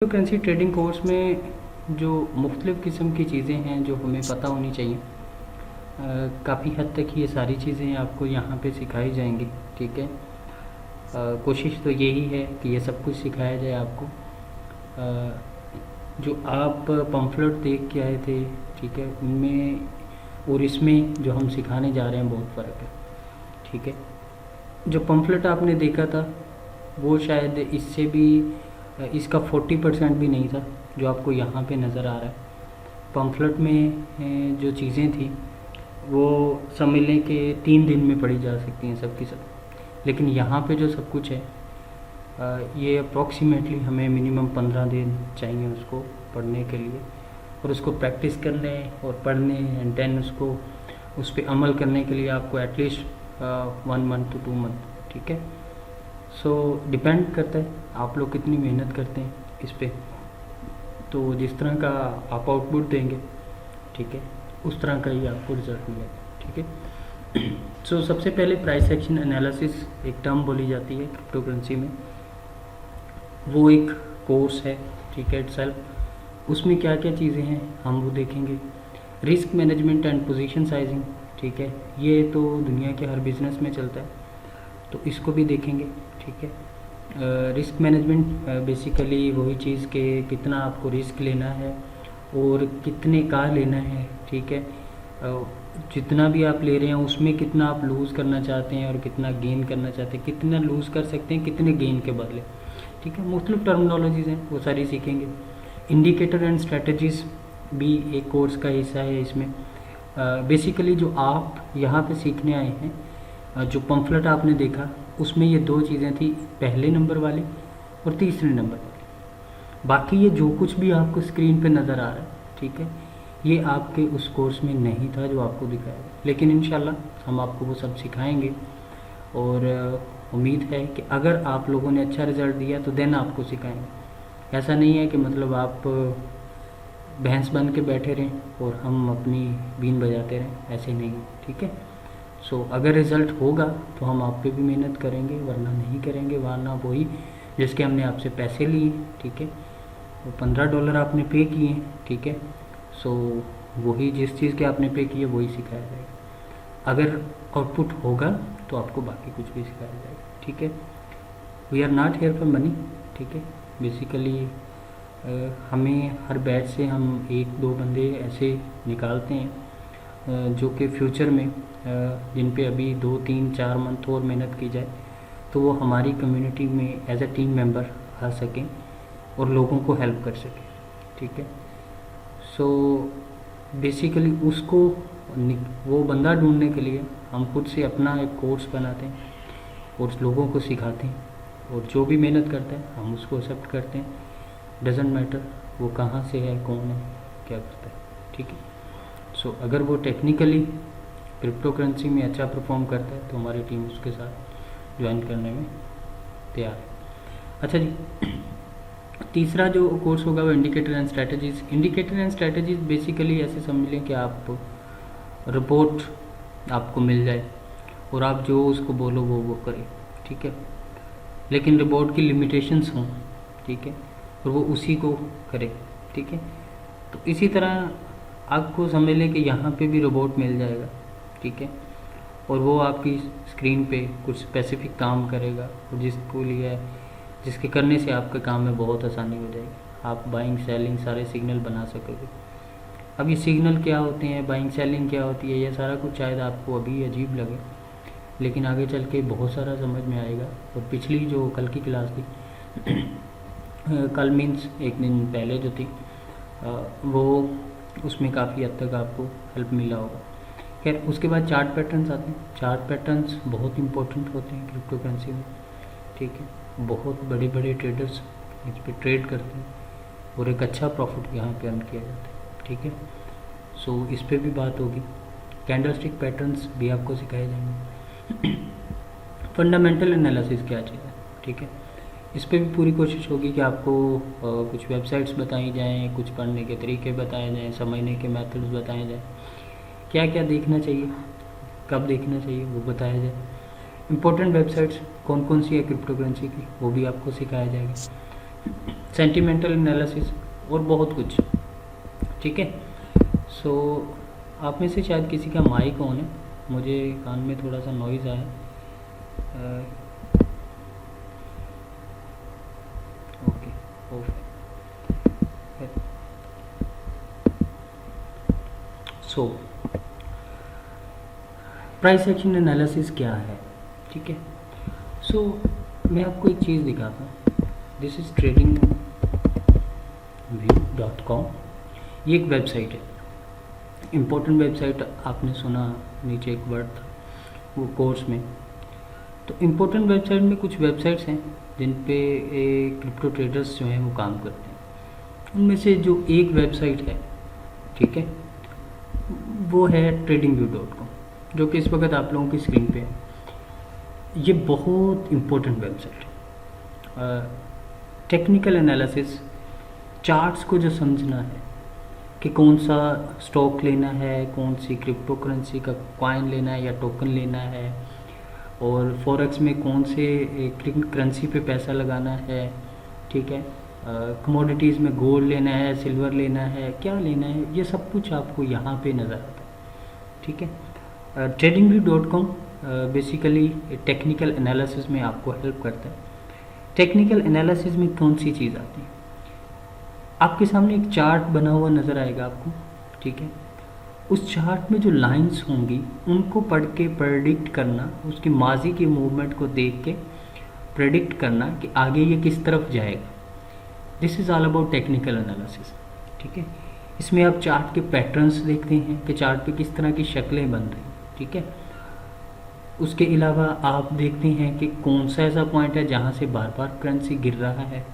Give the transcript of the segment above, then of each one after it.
Crypto currency trading course में जो मुख्तलिफ़ किस्म की चीज़ें हैं जो हमें पता होनी चाहिए, काफ़ी हद तक ये सारी चीज़ें आपको यहाँ पे सिखाई जाएंगी। ठीक है, कोशिश तो यही है कि ये सब कुछ सिखाया जाए आपको। जो आप पम्फलेट देख के आए थे, ठीक है, उनमें और इसमें जो हम सिखाने जा रहे हैं बहुत फ़र्क है। ठीक है, जो पम्फलेट आपने देखा था वो शायद इससे भी इसका 40% भी नहीं था जो आपको यहाँ पे नज़र आ रहा है। पम्फलेट में जो चीज़ें थी वो समझ लें कि 3 दिन में पढ़ी जा सकती हैं सब की सब, लेकिन यहाँ पे जो सब कुछ है ये अप्रॉक्सीमेटली हमें मिनिमम 15 दिन चाहिए उसको पढ़ने के लिए, और उसको प्रैक्टिस करने और पढ़ने एंड देन उसको उस पर अमल करने के लिए आपको एटलीस्ट 1 मंथ to 2 मंथ। ठीक है, सो डिपेंड करता है आप लोग कितनी मेहनत करते हैं इस पे। तो जिस तरह का आप आउटपुट देंगे, ठीक है, उस तरह का ही आपको रिजल्ट मिलेगा। ठीक है, सो सबसे पहले प्राइस एक्शन एनालिसिस एक टर्म बोली जाती है क्रिप्टो करेंसी में, वो एक कोर्स है। ठीक है, इटसेल्फ उसमें क्या क्या चीज़ें हैं हम वो देखेंगे। Risk management and position sizing, ठीक है, ये तो दुनिया के हर बिज़नेस में चलता है, तो इसको भी देखेंगे। ठीक है, रिस्क मैनेजमेंट बेसिकली वही चीज़ के कितना आपको रिस्क लेना है और कितने का लेना है। ठीक है, जितना भी आप ले रहे हैं उसमें कितना आप लूज़ करना चाहते हैं और कितना गेन करना चाहते हैं, कितना लूज़ कर सकते हैं कितने गेन के बदले। ठीक है, मुख्तलिफ टर्मिनोलॉजीज़ हैं वो सारी सीखेंगे। इंडिकेटर एंड स्ट्रेटजीज़ भी एक कोर्स का हिस्सा है इसमें। बेसिकली जो आप यहाँ पे सीखने आए हैं, जो पम्फलेट आपने देखा उसमें ये 2 चीज़ें थी, पहले नंबर वाली और तीसरे नंबर वाली। बाकी ये जो कुछ भी आपको स्क्रीन पे नज़र आ रहा है, ठीक है, ये आपके उस कोर्स में नहीं था जो आपको दिखाया गया, लेकिन इंशाल्लाह हम आपको वो सब सिखाएंगे। और उम्मीद है कि अगर आप लोगों ने अच्छा रिज़ल्ट दिया तो देन आपको सिखाएंगे। ऐसा नहीं है कि मतलब आप भैंस बन के बैठे रहें और हम अपनी बीन बजाते रहें, ऐसे नहीं। ठीक है, सो अगर रिज़ल्ट होगा तो हम आप पे भी मेहनत करेंगे, वरना नहीं करेंगे। वरना वही जिसके हमने आपसे पैसे लिए, ठीक है, वो $15 आपने पे किए। ठीक है, सो वही जिस चीज़ के आपने पे किए वही सिखाया जाएगा। अगर आउटपुट होगा तो आपको बाकी कुछ भी सिखाया जाएगा। ठीक है, we are not here for money. ठीक है, बेसिकली हमें हर बैच से हम 1-2 बंदे ऐसे निकालते हैं जो कि फ्यूचर में जिन पे अभी 2-3-4 मंथ और मेहनत की जाए तो वो हमारी कम्युनिटी में एज ए टीम मेंबर आ सकें और लोगों को हेल्प कर सकें। ठीक है, सो बेसिकली उसको वो बंदा ढूंढने के लिए हम खुद से अपना एक कोर्स बनाते हैं और लोगों को सिखाते हैं, और जो भी मेहनत करता है हम उसको एक्सेप्ट करते हैं। डजेंट मैटर वो कहाँ से है, कौन है, क्या करता है। ठीक है, सो अगर वो टेक्निकली क्रिप्टो करेंसी में अच्छा परफॉर्म करता है तो हमारी टीम उसके साथ ज्वाइन करने में तैयार है। अच्छा जी, तीसरा जो कोर्स होगा वो indicator and strategies. Indicator and strategies basically ऐसे समझ लें कि आप रिपोर्ट आपको मिल जाए और आप जो उसको बोलो वो करे। ठीक है, लेकिन रिपोर्ट की लिमिटेशंस हों, ठीक है, और वो उसी को करे। ठीक है, तो इसी तरह आपको समझ लें कि यहाँ पे भी रोबोट मिल जाएगा। ठीक है, और वो आपकी स्क्रीन पे कुछ स्पेसिफिक काम करेगा और जिसको लिए जिसके करने से आपके काम में बहुत आसानी हो जाएगी। आप बाइंग सेलिंग सारे सिग्नल बना सकोगे। अब ये सिग्नल क्या होते हैं, बाइंग सेलिंग क्या होती है, ये सारा कुछ शायद आपको अभी अजीब लगे, लेकिन आगे चल के बहुत सारा समझ में आएगा। और पिछली जो कल की क्लास थी कल मीन्स एक दिन पहले जो थी वो उसमें काफ़ी हद तक आपको हेल्प मिला होगा। खैर, उसके बाद चार्ट पैटर्न्स आते हैं। चार्ट पैटर्न्स बहुत इंपॉर्टेंट होते हैं क्रिप्टो करेंसी में। ठीक है, बहुत बड़े बड़े ट्रेडर्स इस पर ट्रेड करते हैं और एक अच्छा प्रॉफिट यहाँ पे अर्न किया जाता है। ठीक है, सो इस पर भी बात होगी। कैंडलस्टिक पैटर्न्स भी आपको सिखाए जाएंगे। फंडामेंटल एनालिसिस क्या चीज़ है, ठीक है, इस पर भी पूरी कोशिश होगी कि आपको कुछ वेबसाइट्स बताई जाएँ, कुछ पढ़ने के तरीके बताए जाएँ, समझने के मेथड्स बताए जाएँ, क्या क्या देखना चाहिए, कब देखना चाहिए वो बताया जाए। इम्पोर्टेंट वेबसाइट्स कौन कौन सी है क्रिप्टो करेंसी की वो भी आपको सिखाया जाएगा। सेंटिमेंटल एनालिसिस और बहुत कुछ, ठीक है। सो आप में से शायद किसी का माइक ऑन है, मुझे कान में थोड़ा सा नॉइज़ आया। Okay, okay. So price action analysis क्या है, ठीक है। सो मैं आपको एक चीज़ दिखाता हूँ। This is tradingview.com। ये एक वेबसाइट है, इम्पोर्टेंट वेबसाइट। आपने सुना नीचे एक वर्ड था वो कोर्स में। तो इम्पोर्टेंट वेबसाइट में कुछ वेबसाइट्स हैं जिन पे क्रिप्टो ट्रेडर्स जो हैं वो काम करते हैं। उनमें से जो एक वेबसाइट है, ठीक है, वो है tradingview.com, जो कि इस वक्त आप लोगों की स्क्रीन पे है। ये बहुत इम्पोर्टेंट वेबसाइट है। टेक्निकल एनालिसिस, चार्ट्स को जो समझना है कि कौन सा स्टॉक लेना है, कौन सी क्रिप्टो करेंसी का कॉइन लेना है या टोकन लेना है, और फॉरेक्स में कौन से करेंसी पे पैसा लगाना है, ठीक है। कमोडिटीज़ में गोल्ड लेना है, सिल्वर लेना है, क्या लेना है, ये सब कुछ आपको यहाँ पे नज़र आता है, ठीक है। tradingview.com बेसिकली टेक्निकल एनालिसिस में आपको हेल्प करता है। टेक्निकल एनालिसिस में कौन सी चीज़ आती है, आपके सामने एक चार्ट बना हुआ नज़र आएगा आपको, ठीक है। उस चार्ट में जो लाइंस होंगी उनको पढ़ के प्रेडिक्ट करना, उसकी माजी की मूवमेंट को देख के प्रेडिक्ट करना कि आगे ये किस तरफ जाएगा। This is all about technical analysis, ठीक है। इसमें आप चार्ट के पैटर्न्स देखते हैं कि चार्ट पे किस तरह की शक्लें बन रही, ठीक है। उसके अलावा आप देखते हैं कि कौन सा ऐसा पॉइंट है जहाँ से बार बार करेंसी गिर रहा है,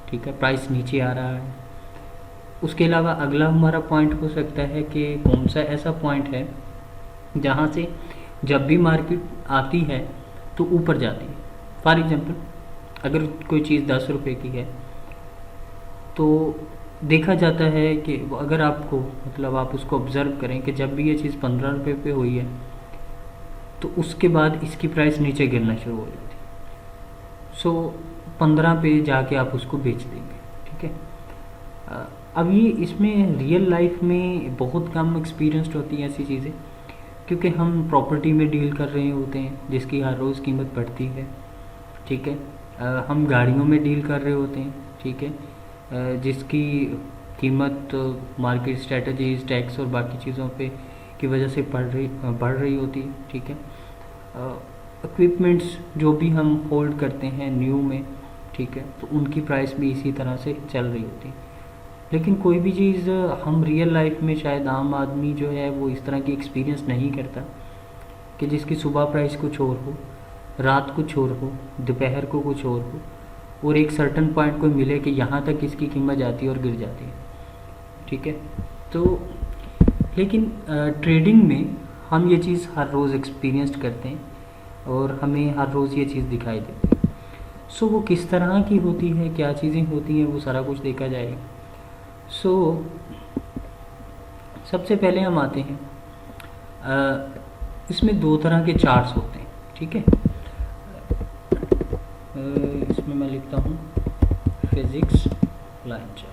ठीक है, प्राइस नीचे आ रहा है। उसके अलावा अगला हमारा पॉइंट हो सकता है कि कौन सा ऐसा पॉइंट है जहाँ से जब भी मार्केट आती है तो ऊपर जाती है। फॉर एग्जांपल, अगर कोई चीज़ 10 रुपये की है तो देखा जाता है कि अगर आपको मतलब आप उसको ऑब्ज़र्व करें कि जब भी ये चीज़ 15 रुपये पे हुई है तो उसके बाद इसकी प्राइस नीचे गिरना शुरू हो जाती है। सो 15 पे जाके आप उसको बेच देंगे, ठीक है। अब ये इसमें रियल लाइफ में बहुत कम एक्सपीरियंस्ड होती हैं ऐसी चीज़ें, क्योंकि हम प्रॉपर्टी में डील कर रहे होते हैं जिसकी हर रोज़ कीमत बढ़ती है, ठीक है। हम गाड़ियों में डील कर रहे होते हैं, ठीक है, जिसकी कीमत मार्केट स्ट्रेटजीज, टैक्स और बाकी चीज़ों पे की वजह से बढ़ रही होती है, ठीक है। इक्विपमेंट्स जो भी हम होल्ड करते हैं न्यू में, ठीक है, तो उनकी प्राइस भी इसी तरह से चल रही होती है। लेकिन कोई भी चीज़ हम रियल लाइफ में शायद आम आदमी जो है वो इस तरह की एक्सपीरियंस नहीं करता कि जिसकी सुबह प्राइस कुछ और हो, रात कुछ और हो, दोपहर को कुछ और हो, और एक सर्टन पॉइंट को मिले कि यहाँ तक इसकी कीमत जाती है और गिर जाती है, ठीक है। तो लेकिन ट्रेडिंग में हम ये चीज़ हर रोज़ एक्सपीरियंस करते हैं और हमें हर रोज़ ये चीज़ दिखाई देती है। सो वो किस तरह की होती है, क्या चीज़ें होती हैं, वो सारा कुछ देखा जाएगा। सो सबसे पहले हम आते हैं, इसमें दो तरह के चार्ट्स होते हैं, ठीक है। इसमें मैं लिखता हूँ फिजिक्स लाइन चार्ट।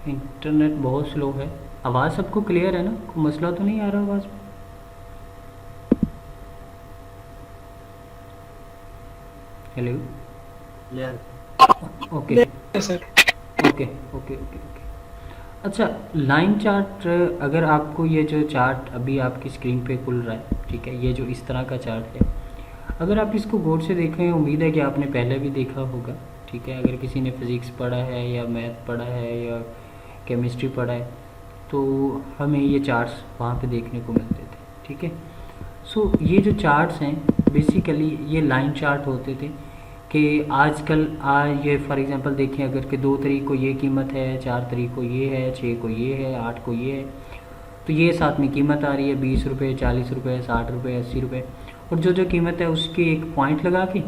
इंटरनेट बहुत स्लो है। आवाज़ सबको क्लियर है ना, कोई मसला तो नहीं आ रहा आवाज़ में? Hello, okay okay okay okay. अच्छा, लाइन चार्ट, अगर आपको ये जो चार्ट अभी आपकी स्क्रीन पे खुल रहा है, ठीक है, ये जो इस तरह का चार्ट है, अगर आप इसको गौर से देखें, उम्मीद है कि आपने पहले भी देखा होगा, ठीक है। अगर किसी ने फिज़िक्स पढ़ा है या मैथ पढ़ा है या केमिस्ट्री पढ़ा है तो हमें ये चार्ट्स वहाँ पे देखने को मिलते थे, ठीक है। सो ये जो चार्ट्स हैं बेसिकली ये लाइन चार्ट होते थे कि आजकल ये फॉर एग्जांपल देखें, अगर कि 2 तारीख को ये कीमत है, 4 तारीख को ये है, 6 को ये है, 8 को ये है, तो ये साथ में कीमत आ रही है 20 रुपये, 40 रुपये, 60 रुपये, 80 रुपये, और जो जो कीमत है उसके एक पॉइंट लगा के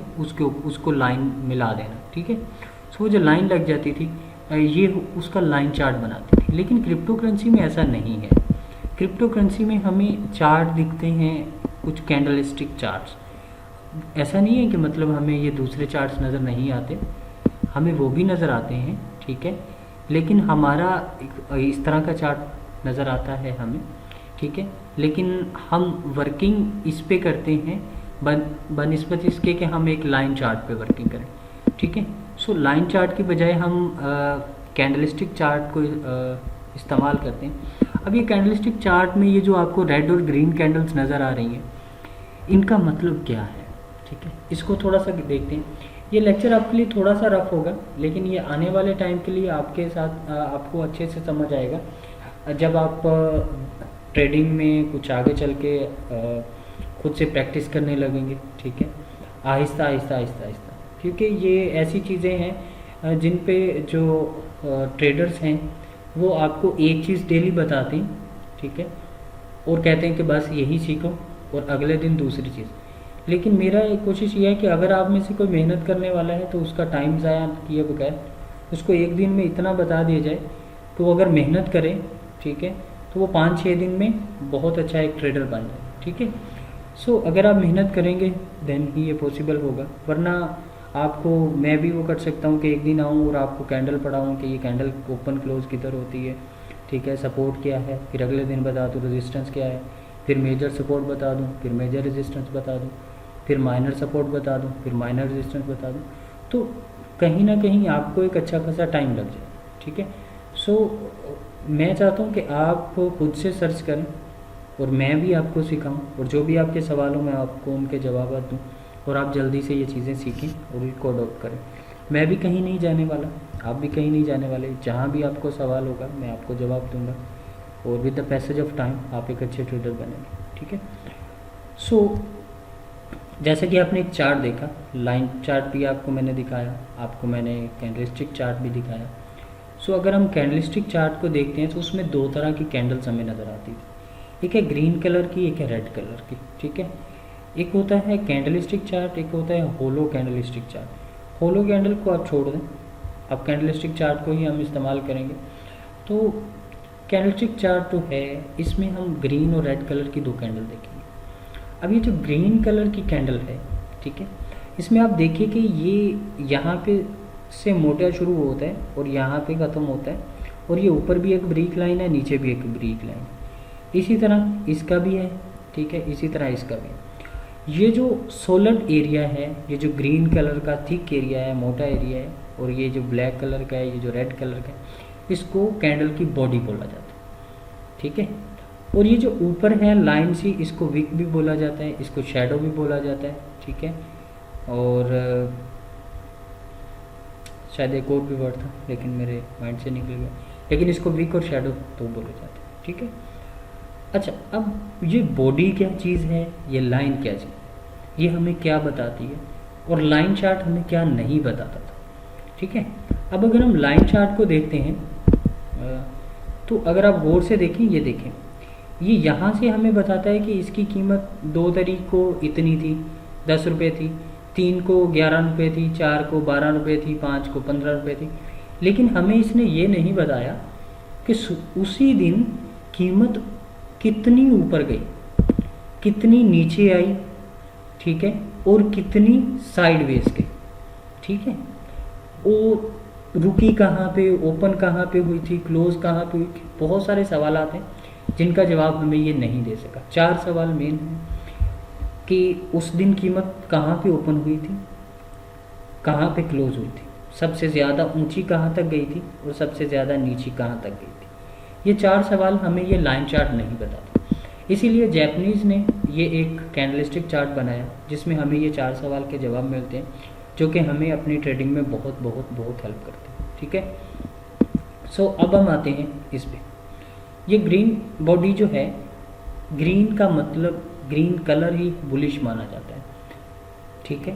उसको लाइन मिला देना, ठीक है। सो जो लाइन लग जाती थी, ये उसका लाइन चार्ट बनाती थी। लेकिन क्रिप्टो करेंसी में ऐसा नहीं है। क्रिप्टो करेंसी में हमें चार्ट दिखते हैं, कुछ कैंडलस्टिक चार्ट्स। ऐसा नहीं है कि मतलब हमें ये दूसरे चार्ट्स नज़र नहीं आते, हमें वो भी नज़र आते हैं, ठीक है। लेकिन हमारा इस तरह का चार्ट नज़र आता है हमें, ठीक है। लेकिन हम वर्किंग इस पे करते हैं बनिस्बत इसके कि हम एक लाइन चार्ट पे वर्किंग करें, ठीक है। सो लाइन चार्ट की बजाय हम कैंडलस्टिक चार्ट को इस्तेमाल करते हैं। अब ये कैंडलस्टिक चार्ट में ये जो आपको रेड और ग्रीन कैंडल्स नज़र आ रही हैं, इनका मतलब क्या है, ठीक है। इसको थोड़ा सा देखते हैं। ये लेक्चर आपके लिए थोड़ा सा रफ होगा, लेकिन ये आने वाले टाइम के लिए आपके साथ आपको अच्छे से समझ आएगा जब आप ट्रेडिंग में कुछ आगे चल के खुद से प्रैक्टिस करने लगेंगे, ठीक है। आहिस्ता आहिस्ता आहिस्ता आहिस्ता, क्योंकि ये ऐसी चीज़ें हैं जिन पे जो ट्रेडर्स हैं वो आपको एक चीज़ डेली बताते हैं, ठीक है, और कहते हैं कि बस यही सीखो, और अगले दिन दूसरी चीज़। लेकिन मेरा एक कोशिश ये है कि अगर आप में से कोई मेहनत करने वाला है तो उसका टाइम ज़ाया किए बगैर उसको एक दिन में इतना बता दिया जाए तो वो अगर मेहनत करे, ठीक है, तो वो 5-6 दिन में बहुत अच्छा एक ट्रेडर बन जाए, ठीक है। सो अगर आप मेहनत करेंगे देन ही ये पॉसिबल होगा, वरना आपको मैं भी वो कर सकता हूँ कि एक दिन आऊँ और आपको कैंडल पढ़ाऊँ कि ये कैंडल ओपन क्लोज किधर होती है, ठीक है, सपोर्ट क्या है, फिर अगले दिन बता दूँ रेजिस्टेंस क्या है, फिर मेजर सपोर्ट बता दूँ, फिर मेजर रेजिस्टेंस बता दूँ, फिर माइनर सपोर्ट बता दूँ, फिर माइनर रेजिस्टेंस बता दूँ, तो कहीं ना कहीं आपको एक अच्छा खासा टाइम लग जाए, ठीक है। सो मैं चाहता हूँ कि आप खुद से सर्च करें और मैं भी आपको सिखाऊं, और जो भी आपके सवालों में आपको उनके जवाब दूं, और आप जल्दी से ये चीज़ें सीखें और इसको अडॉप्ट करें। मैं भी कहीं नहीं जाने वाला, आप भी कहीं नहीं जाने वाले। जहाँ भी आपको सवाल होगा मैं आपको जवाब दूंगा, और with the passage of time आप एक अच्छे ट्रेडर बनेंगे, ठीक है। सो जैसे कि आपने एक चार्ट देखा, लाइन चार्ट भी आपको मैंने दिखाया, आपको मैंने कैंडलस्टिक चार्ट भी दिखाया। सो अगर हम कैंडलस्टिक चार्ट को देखते हैं तो उसमें 2 तरह की कैंडल्स हमें नज़र आती थी, एक है ग्रीन कलर की, एक है रेड कलर की, ठीक है। एक होता है कैंडलस्टिक चार्ट, एक होता है होलो कैंडलस्टिक चार्ट। होलो कैंडल को आप छोड़ दें, अब कैंडलस्टिक चार्ट को ही हम इस्तेमाल करेंगे। तो कैंडलस्टिक चार्ट जो है इसमें हम ग्रीन और रेड कलर की 2 कैंडल देखेंगे। अब ये जो ग्रीन कलर की कैंडल है, ठीक है, इसमें आप देखिए कि ये यहाँ पे से मोटा शुरू होता है और यहाँ पे ख़त्म होता है, और ये ऊपर भी एक ब्रेक लाइन है, नीचे भी एक ब्रेक लाइन है। इसी तरह इसका भी है, ठीक है, इसी तरह इसका भी है। ये जो सोलर एरिया है, ये जो ग्रीन कलर का थिक एरिया है, मोटा एरिया है, और ये जो ब्लैक कलर का है, ये जो रेड कलर का है, इसको कैंडल की बॉडी बोला जाता है, ठीक है। और ये जो ऊपर है लाइन सी, इसको विक भी बोला जाता है, इसको शैडो भी बोला जाता है, ठीक है। और शायद एक और भी वर्ड था लेकिन मेरे माइंड से निकल गया, लेकिन इसको विक और शैडो तो बोले जाते हैं, ठीक है। अच्छा, अब ये बॉडी क्या चीज़ है, ये लाइन क्या चीज़, ये हमें क्या बताती है, और लाइन चार्ट हमें क्या नहीं बताता था, ठीक है। अब अगर हम लाइन चार्ट को देखते हैं तो अगर आप गौर से देखें, ये देखें, ये यहाँ से हमें बताता है कि इसकी कीमत 2 तारीख को इतनी थी, 10 रुपये थी, 3 को 11 रुपये थी, 4 को 12 रुपये थी, 5 को 15 रुपये थी। लेकिन हमें इसने ये नहीं बताया कि उसी दिन कीमत कितनी ऊपर गई, कितनी नीचे आई, ठीक है, और कितनी साइडवेज गई, ठीक है, और रुकी कहाँ पे, ओपन कहाँ पे हुई थी, क्लोज कहाँ पे हुई थी। बहुत सारे सवाल आते हैं जिनका जवाब हमें ये नहीं दे सका। 4 सवाल मेन हैं कि उस दिन कीमत कहाँ पे ओपन हुई थी, कहाँ पे क्लोज हुई थी, सबसे ज़्यादा ऊंची कहाँ तक गई थी, और सबसे ज़्यादा नीची कहाँ तक गई थी। ये 4 सवाल हमें ये लाइन चार्ट नहीं बताता। इसीलिए जैपनीज़ ने ये एक कैंडलस्टिक चार्ट बनाया जिसमें हमें ये 4 सवाल के जवाब मिलते हैं, जो कि हमें अपनी ट्रेडिंग में बहुत बहुत बहुत हेल्प करते हैं, ठीक है। सो अब हम आते हैं इस पे। ये ग्रीन बॉडी जो है, ग्रीन का मतलब ग्रीन कलर ही बुलिश माना जाता है, ठीक है।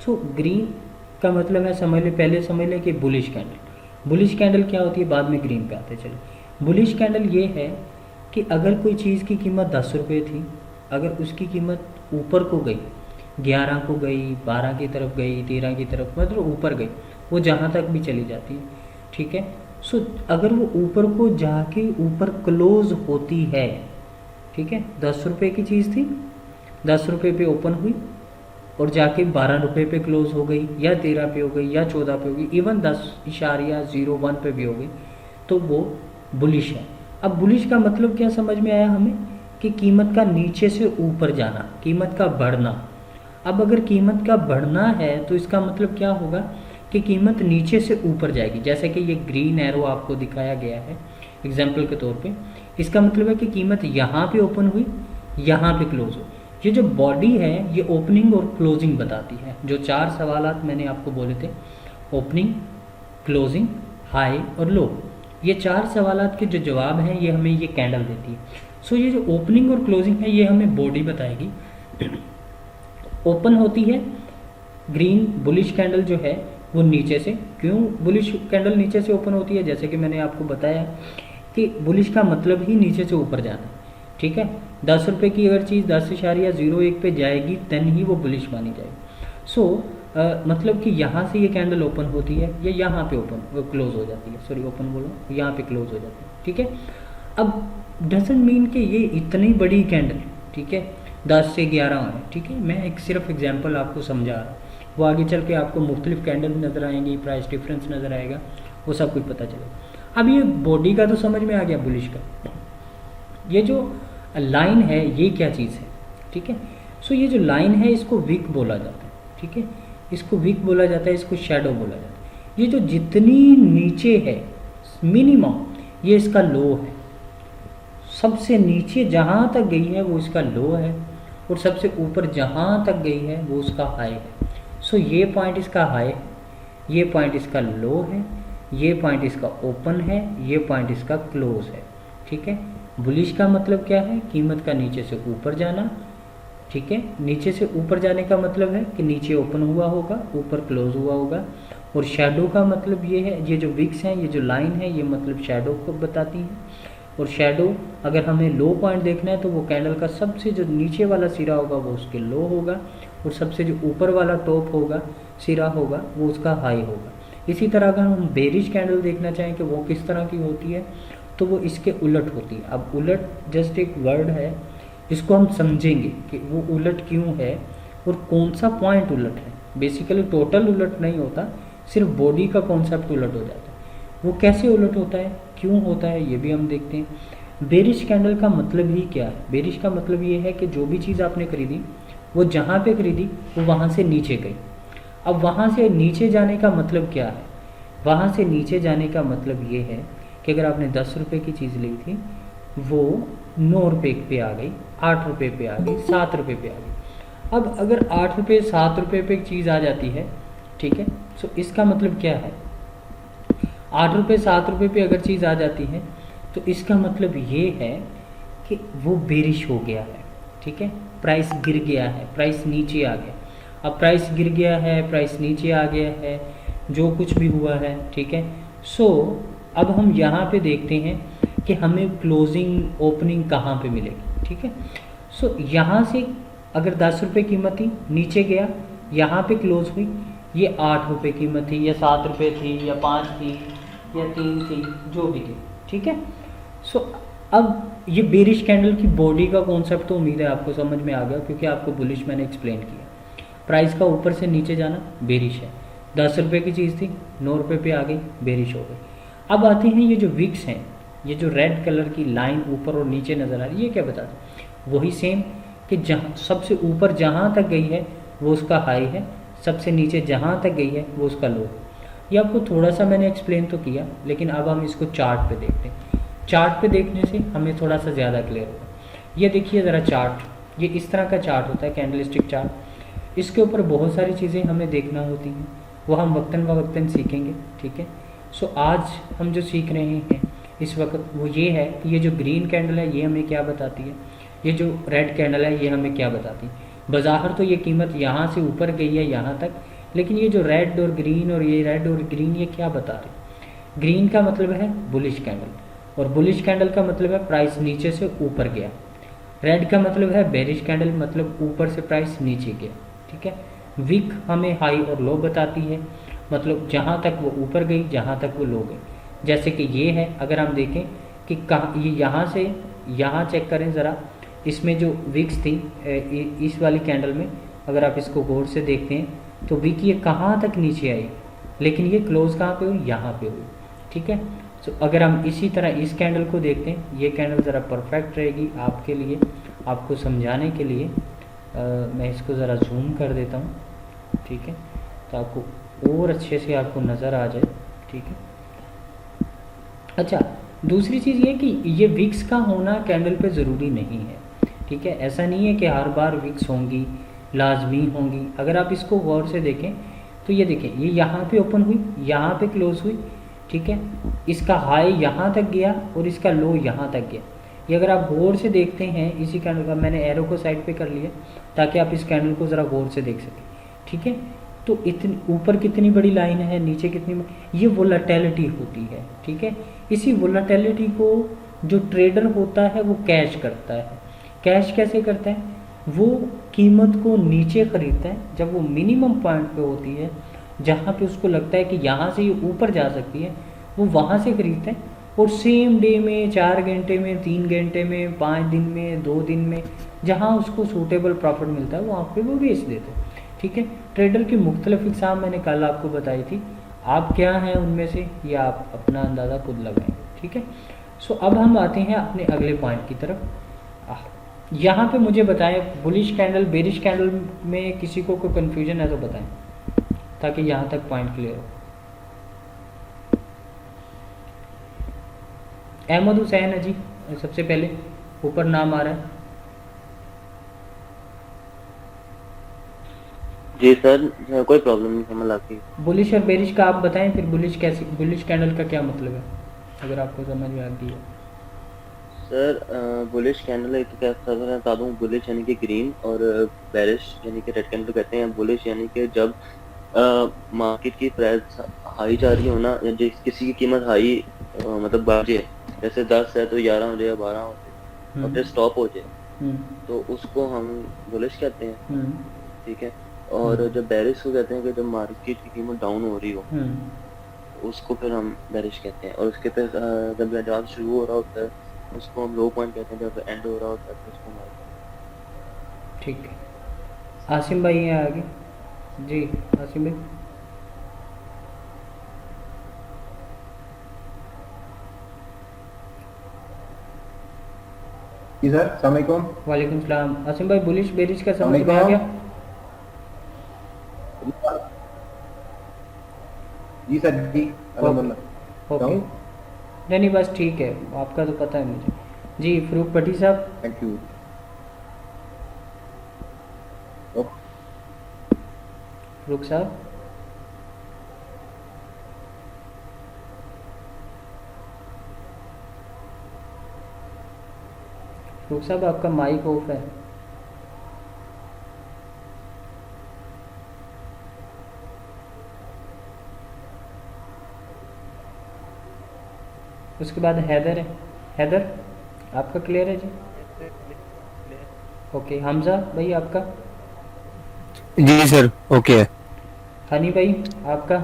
सो ग्रीन का मतलब है, समझ ले, पहले समझ ले कि बुलिश कैंडल। बुलिश कैंडल क्या होती है, बाद में ग्रीन पे आते चले। बुलिश कैंडल ये है कि अगर कोई चीज़ की कीमत 10 रुपये थी, अगर उसकी कीमत ऊपर को गई, 11 को गई, 12 की तरफ गई, 13 की तरफ, मतलब ऊपर गई, वो जहाँ तक भी चली जाती है, ठीक है। सो अगर वो ऊपर को जाके ऊपर क्लोज होती है, ठीक है, 10 रुपये की चीज़ थी, 10 रुपये पे ओपन हुई और जाके 12 रुपये पे क्लोज हो गई, या 13 पे हो गई, या 14 पे हो गई, इवन 10.01 पे भी हो गई, तो वो बुलिश है। अब बुलिश का मतलब क्या समझ में आया हमें, कि कीमत का नीचे से ऊपर जाना, कीमत का बढ़ना। अब अगर कीमत का बढ़ना है तो इसका मतलब क्या होगा कि कीमत नीचे से ऊपर जाएगी। जैसे कि ये ग्रीन एरो आपको दिखाया गया है एग्जाम्पल के तौर पे, इसका मतलब है कि कीमत यहाँ पे ओपन हुई, यहाँ पे क्लोज हो। ये जो बॉडी है ये ओपनिंग और क्लोजिंग बताती है। जो 4 सवालात मैंने आपको बोले थे, ओपनिंग, क्लोजिंग, हाई और लो, ये 4 सवालात के जो जवाब हैं ये हमें ये कैंडल देती है। सो ये जो ओपनिंग और क्लोजिंग है ये हमें बॉडी बताएगी। ओपन होती है ग्रीन बुलिश कैंडल जो है वो नीचे से, क्यों बुलिश कैंडल नीचे से ओपन होती है, जैसे कि मैंने आपको बताया कि बुलिश का मतलब ही नीचे से ऊपर जाना, ठीक है। 10 रुपये की अगर चीज़ 10.01 पे जाएगी तन ही वो बुलिश मानी जाएगी। सो मतलब कि यहाँ से ये कैंडल ओपन होती है, या यहाँ पे ओपन क्लोज हो जाती है, सॉरी ओपन बोलो, यहाँ पे क्लोज हो जाती है, ठीक है। अब डजंट मीन कि ये इतनी बड़ी कैंडल, ठीक है, 10 से 11 है, ठीक है, मैं एक सिर्फ एग्जांपल आपको समझा रहा हूँ। वो आगे चल के आपको मुख्तलिफ कैंडल नज़र आएंगी, प्राइस डिफरेंस नज़र आएगा, वो सब कुछ पता चलेगा। अब ये बॉडी का तो समझ में आ गया बुलिश का। ये जो लाइन है ये क्या चीज़ है, ठीक है। सो ये जो लाइन है इसको विक बोला जाता है, ठीक है, इसको विक बोला जाता है, इसको शैडो बोला जाता है। ये जो जितनी नीचे है मिनिमम, ये इसका लो है। सबसे नीचे जहाँ तक गई है वो इसका लो है, और सबसे ऊपर जहाँ तक गई है वो उसका हाई है। सो ये पॉइंट इसका हाई है, ये पॉइंट इसका लो है, ये पॉइंट इसका ओपन है, ये पॉइंट इसका क्लोज है, ठीक है। बुलिश का मतलब क्या है, कीमत का नीचे से ऊपर जाना, ठीक है। नीचे से ऊपर जाने का मतलब है कि नीचे ओपन हुआ होगा, ऊपर क्लोज हुआ होगा। और शैडो का मतलब ये है, ये जो विक्स हैं, ये जो लाइन है, ये मतलब शैडो को बताती है। और शैडो अगर हमें लो पॉइंट देखना है तो वो कैंडल का सबसे जो नीचे वाला सिरा होगा वो उसके लो होगा, और सबसे जो ऊपर वाला टॉप होगा, सिरा होगा, वो उसका हाई होगा। इसी तरह अगर हम बेरिश कैंडल देखना चाहें कि वो किस तरह की होती है, तो वो इसके उलट होती है। अब उलट जस्ट एक वर्ड है, इसको हम समझेंगे कि वो उलट क्यों है और कौन सा पॉइंट उलट है। बेसिकली टोटल उलट नहीं होता, सिर्फ बॉडी का कॉन्सेप्ट उलट हो जाता है। वो कैसे उलट होता है, क्यों होता है, ये भी हम देखते हैं। बेरिश कैंडल का मतलब ही क्या है? बेरिश का मतलब ये है कि जो भी चीज़ आपने खरीदी वो जहाँ पे खरीदी वो वहाँ से नीचे गई। अब वहाँ से नीचे जाने का मतलब क्या है? वहाँ से नीचे जाने का मतलब ये है कि अगर आपने 10 रुपये की चीज़ ली थी, वो 9 रुपये पे आ गई, 8 रुपये पे आ गई, 7 रुपये पे आ गई। अब अगर 8 रुपये 7 रुपये पे एक चीज़ आ जाती है, ठीक है, सो इसका मतलब क्या है? 8 रुपये 7 रुपये पे अगर चीज़ आ जाती है तो इसका मतलब ये है कि वो बेरिश हो गया है, ठीक है, प्राइस गिर गया है, प्राइस नीचे आ गया। अब प्राइस गिर गया है, प्राइस नीचे आ गया है, जो कुछ भी हुआ है, ठीक है। सो अब हम यहाँ पे देखते हैं कि हमें क्लोजिंग ओपनिंग कहाँ पे मिलेगी, ठीक है। सो यहाँ से अगर 10 रुपये कीमत थी, नीचे गया, यहाँ पे क्लोज हुई, ये 8 रुपये कीमत थी, या 7 रुपये थी, या 5 थी, या 3 थी, जो भी थी, ठीक है। सो अब ये बेरिश कैंडल की बॉडी का कॉन्सेप्ट तो उम्मीद है आपको समझ में आ गया, क्योंकि आपको बुलिश मैंने एक्सप्लेन किया। प्राइस का ऊपर से नीचे जाना बेरिश है। 10 रुपये की चीज़ थी, 9 रुपये पे आ गई, बेरिश हो गई। अब आते हैं ये जो विक्स हैं, ये जो रेड कलर की लाइन ऊपर और नीचे नज़र आ रही है, ये क्या बताते हैं? वही सेम कि जहाँ सबसे ऊपर जहाँ तक गई है वो उसका हाई है, सबसे नीचे जहाँ तक गई है वो उसका लो है। ये आपको थोड़ा सा मैंने एक्सप्लेन तो किया, लेकिन अब हम इसको चार्ट पे देखते हैं। चार्ट पे देखने से हमें थोड़ा सा ज़्यादा क्लियर होगा। ये देखिए ज़रा चार्ट, ये इस तरह का चार्ट होता है, कैंडलस्टिक चार्ट। इसके ऊपर बहुत सारी चीज़ें हमें देखना होती हैं, वो हम वक्तन व वक्तन सीखेंगे, ठीक है। सो आज हम जो सीख रहे हैं इस वक्त वो ये है कि ये जो ग्रीन कैंडल है ये हमें क्या बताती है, ये जो रेड कैंडल है ये हमें क्या बताती है। बाज़ाहिर तो ये कीमत यहाँ से ऊपर गई है यहाँ तक, लेकिन ये जो रेड और ग्रीन और ये रेड और ग्रीन ये क्या बता रही? ग्रीन का मतलब है बुलिश कैंडल, और बुलिश कैंडल का मतलब है प्राइस नीचे से ऊपर गया। रेड का मतलब है बेरिश कैंडल, मतलब ऊपर से प्राइस नीचे गया, ठीक है। विक हमें हाई और लो बताती है, मतलब जहाँ तक वो ऊपर गई, जहाँ तक वो लो गई। जैसे कि ये है, अगर हम देखें कि कहाँ ये यहाँ से यहाँ चेक करें ज़रा, इसमें जो विक्स थी इस वाली कैंडल में, अगर आप इसको गौर से देखते हैं तो विक ये कहाँ तक नीचे आई, लेकिन ये क्लोज कहाँ पे हुई, यहाँ पे हुई। ठीक है, तो अगर हम इसी तरह इस कैंडल को देखते हैं, ये कैंडल ज़रा परफेक्ट रहेगी आपके लिए, आपको समझाने के लिए। मैं इसको ज़रा जूम कर देता हूँ, ठीक है, तो आपको और अच्छे से आपको नज़र आ जाए। ठीक है, अच्छा, दूसरी चीज़ ये कि ये विक्स का होना कैंडल पे ज़रूरी नहीं है। ठीक है, ऐसा नहीं है कि हर बार विक्स होंगी, लाजमी होंगी। अगर आप इसको गौर से देखें तो ये देखें, ये यहाँ पे ओपन हुई, यहाँ पे क्लोज हुई। ठीक है, इसका हाई यहाँ तक गया और इसका लो यहाँ तक गया। ये अगर आप गौर से देखते हैं इसी कैंडल का, मैंने एरो को साइड पे कर लिया ताकि आप इस कैंडल को ज़रा गौर से देख सकें। ठीक है, तो इतनी ऊपर कितनी बड़ी लाइन है, नीचे कितनी, ये वोलेटिलिटी होती है। ठीक है, इसी वोलेटिलिटी को जो ट्रेडर होता है वो कैश करता है। कैश कैसे करता है, वो कीमत को नीचे ख़रीदता है जब वो मिनिमम पॉइंट पे होती है, जहाँ पे उसको लगता है कि यहाँ से ये ऊपर जा सकती है, वो वहाँ से ख़रीदता है और सेम डे में, 4 घंटे में, 3 घंटे में, 5 दिन में, 2 दिन में, जहाँ उसको सूटेबल प्रॉफिट मिलता है वहाँ पे वो बेच देते हैं। ठीक है, ट्रेडर की मुख्तलिफ इक़साम मैंने कल आपको बताई थी, आप क्या हैं उनमें से ये आप अपना अंदाज़ा खुद लगाएंगे। ठीक है, सो अब हम आते हैं अपने अगले पॉइंट की तरफ। यहाँ पे मुझे बताएं, बुलिश कैंडल बेरिश कैंडल में किसी को कोई कन्फ्यूजन है तो बताएं, ताकि यहाँ तक पॉइंट क्लियर हो। अहमद हुसैन है जी, सबसे पहले ऊपर नाम आ रहा है। जी सर, कोई प्रॉब्लम नहीं समझ आती। बुलिश और बेरिश का आप बताएं, फिर बुलिश कैसी, बुलिश कैंडल का क्या मतलब है अगर आपको समझ में आती है। सर बुलिश कैंडल एक तो क्या बता दूँ, बुलिश यानी कि ग्रीन और बेरिश यानी कि रेड कैंडल कहते हैं। बुलिश यानी कि जब मार्केट की प्राइस हाई जा रही हो ना, या किसी की कीमत हाई मतलब बढ़ जाए, जैसे 10 है तो 11 हो जाए, 12 हो जाए और फिर स्टॉप हो जाए, तो उसको हम बुलिश कहते हैं। ठीक है, और जब बेरिश को कहते हैं कि जब मार्केट की कीमत डाउन हो रही हो, उसको फिर हम बेरिश कहते हैं। और उसके फिर जब एडवांस शुरू हो रहा होता है उसको हम लो पॉइंट कहते हैं, जब एंड हो रहा होता है तो उसको मार्केट। ठीक है, आसिम भाई हैं आगे। जी आसिम भाई। जी सर, अस्सलाम वालेकुम। वालेकुम सलाम। आसिम भाई, बुलिश बेरिश का समझ में आ गया? जी सर, जी ओके, अल्हम्दुलिल्लाह। नहीं बस ठीक है, आपका तो पता है मुझे। जी फरूक भट्टी साहब। Thank you. फरूक साहब, फरूक साहब आपका माइक ऑफ है। उसके बाद हैदर है। हैदर आपका क्लियर है जी? ओके, हमजा भाई आपका? जी सर, ओके है। हनी भाई आपका?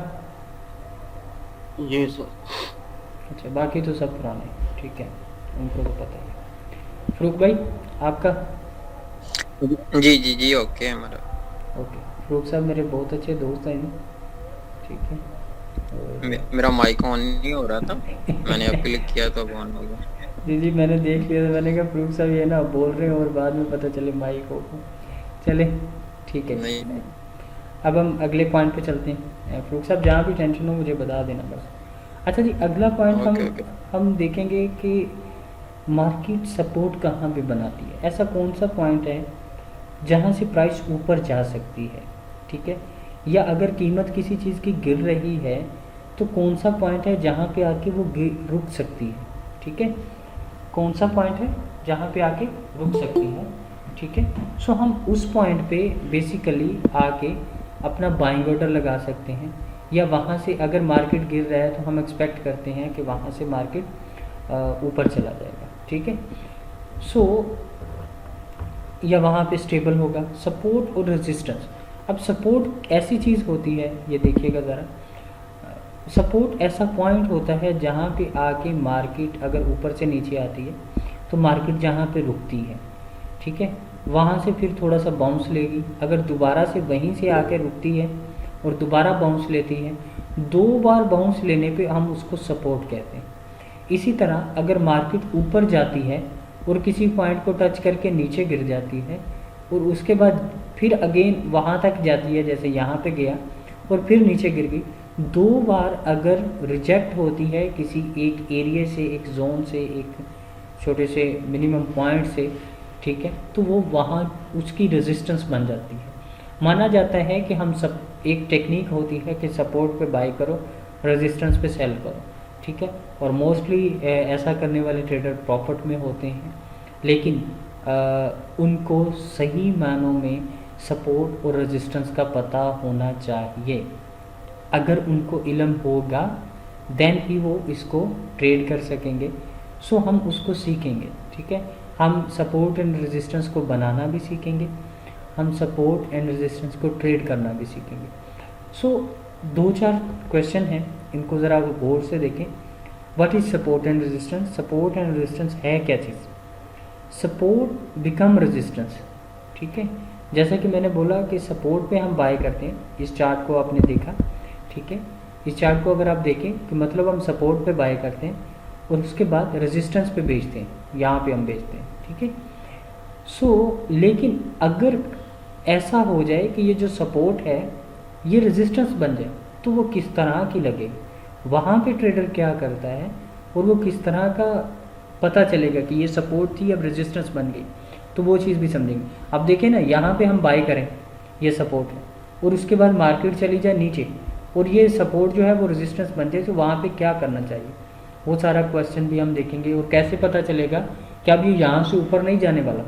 जी सर। अच्छा, बाकी तो सब पुराने, ठीक है, उनको तो पता ही है। फरूक भाई आपका? जी जी जी ओके है हमारा। ओके, फरूक साहब मेरे बहुत अच्छे दोस्त हैं, ठीक है। मेरा माइक ऑन नहीं हो रहा था, मैंने अब क्लिक किया तो ऑन हो गया। जी जी, मैंने देख लिया था, मैंने कहा फरूक साहब ये ना बोल रहे हैं और बाद में पता चले माइक ऑफ हो। चले ठीक है, नहीं अब हम अगले पॉइंट पे चलते हैं। फरूक साहब जहाँ भी टेंशन हो मुझे बता देना बस। अच्छा जी, अगला पॉइंट ओके। हम देखेंगे कि मार्केट सपोर्ट कहाँ पे बनाती है। ऐसा कौन सा पॉइंट है जहाँ से प्राइस ऊपर जा सकती है, ठीक है, या अगर कीमत किसी चीज़ की गिर रही है तो कौन सा पॉइंट है जहाँ पे आके वो रुक सकती है, ठीक है, कौन सा पॉइंट है जहाँ पे आके रुक सकती है, ठीक है। सो हम उस पॉइंट पे बेसिकली आके अपना बाइंग ऑर्डर लगा सकते हैं, या वहाँ से अगर मार्केट गिर रहा है तो हम एक्सपेक्ट करते हैं कि वहाँ से मार्केट ऊपर चला जाएगा, ठीक है। सो या वहाँ पे स्टेबल होगा। सपोर्ट और रेजिस्टेंस, अब सपोर्ट ऐसी चीज़ होती है, ये देखिएगा ज़रा, सपोर्ट ऐसा पॉइंट होता है जहाँ पे आके मार्केट अगर ऊपर से नीचे आती है तो मार्केट जहाँ पे रुकती है, ठीक है, वहाँ से फिर थोड़ा सा बाउंस लेगी, अगर दोबारा से वहीं से आके रुकती है और दोबारा बाउंस लेती है, 2 बार बाउंस लेने पे हम उसको सपोर्ट कहते हैं। इसी तरह अगर मार्केट ऊपर जाती है और किसी पॉइंट को टच करके नीचे गिर जाती है और उसके बाद फिर अगेन वहाँ तक जाती है, जैसे यहाँ पे गया और फिर नीचे गिर गई, 2 बार अगर रिजेक्ट होती है किसी एक एरिया से, एक जोन से, एक छोटे से मिनिमम पॉइंट से, ठीक है, तो वो वहाँ उसकी रेजिस्टेंस बन जाती है। माना जाता है कि हम सब एक टेक्निक होती है कि सपोर्ट पे बाय करो, रेजिस्टेंस पे सेल करो, ठीक है, और मोस्टली ऐसा करने वाले ट्रेडर प्रॉफिट में होते हैं, लेकिन उनको सही मायनों में सपोर्ट और रेजिस्टेंस का पता होना चाहिए। अगर उनको इल्म होगा देन ही वो इसको ट्रेड कर सकेंगे। सो हम उसको सीखेंगे, ठीक है, हम सपोर्ट एंड रेजिस्टेंस को बनाना भी सीखेंगे, हम सपोर्ट एंड रेजिस्टेंस को ट्रेड करना भी सीखेंगे। सो 2-4 क्वेश्चन हैं, इनको ज़रा गौर से देखें। What is support and resistance? Support and resistance है क्या चीज़? सपोर्ट बिकम रेजिस्टेंस, ठीक है, जैसा कि मैंने बोला कि सपोर्ट पे हम बाय करते हैं। इस चार्ट को आपने देखा, ठीक है, इस चार्ट को अगर आप देखें कि मतलब हम सपोर्ट पे बाय करते हैं और उसके बाद रेजिस्टेंस पे बेचते हैं, यहाँ पे हम बेचते हैं, ठीक है। सो लेकिन अगर ऐसा हो जाए कि ये जो सपोर्ट है ये रेजिस्टेंस बन जाए तो वो किस तरह की लगेगी, वहाँ पे ट्रेडर क्या करता है और वो किस तरह का पता चलेगा कि ये सपोर्ट थी अब रेजिस्टेंस बन गई, तो वो चीज़ भी समझेंगे। अब देखें ना, यहाँ पे हम बाय करें, ये सपोर्ट है, और उसके बाद मार्केट चली जाए नीचे और ये सपोर्ट जो है वो रेजिस्टेंस बन जाए, तो वहाँ पे क्या करना चाहिए, वो सारा क्वेश्चन भी हम देखेंगे। और कैसे पता चलेगा कि अब ये यहाँ से ऊपर नहीं जाने वाला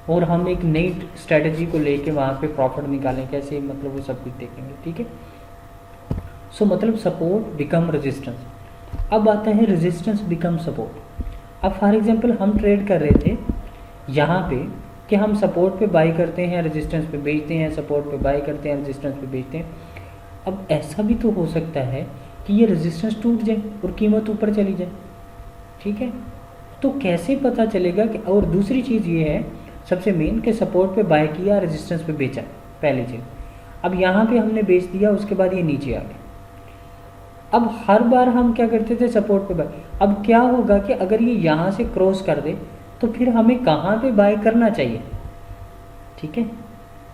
और हम एक नई स्ट्रेटजी को लेके वहाँ पे प्रॉफिट निकालें कैसे, मतलब वो सब कुछ देखेंगे, ठीक है। सो मतलब सपोर्ट बिकम रेजिस्टेंस। अब आता है रेजिस्टेंस बिकम सपोर्ट। अब फॉर एग्जांपल हम ट्रेड कर रहे थे यहाँ पे कि हम सपोर्ट पे बाय करते हैं, रेजिस्टेंस पे बेचते हैं, सपोर्ट पे बाय करते हैं, रेजिस्टेंस पे बेचते हैं। अब ऐसा भी तो हो सकता है कि ये रेजिस्टेंस टूट जाए और कीमत ऊपर चली जाए, ठीक है, तो कैसे पता चलेगा कि। और दूसरी चीज़ ये है सबसे मेन कि सपोर्ट पे बाय किया, रेजिस्टेंस पे बेचा, पहली चीज़। अब यहाँ पे हमने बेच दिया, उसके बाद ये नीचे आ गया। अब हर बार हम क्या करते थे, सपोर्ट पे बाय। अब क्या होगा कि अगर ये यहाँ से क्रॉस कर दे तो फिर हमें कहाँ पे बाय करना चाहिए, ठीक है,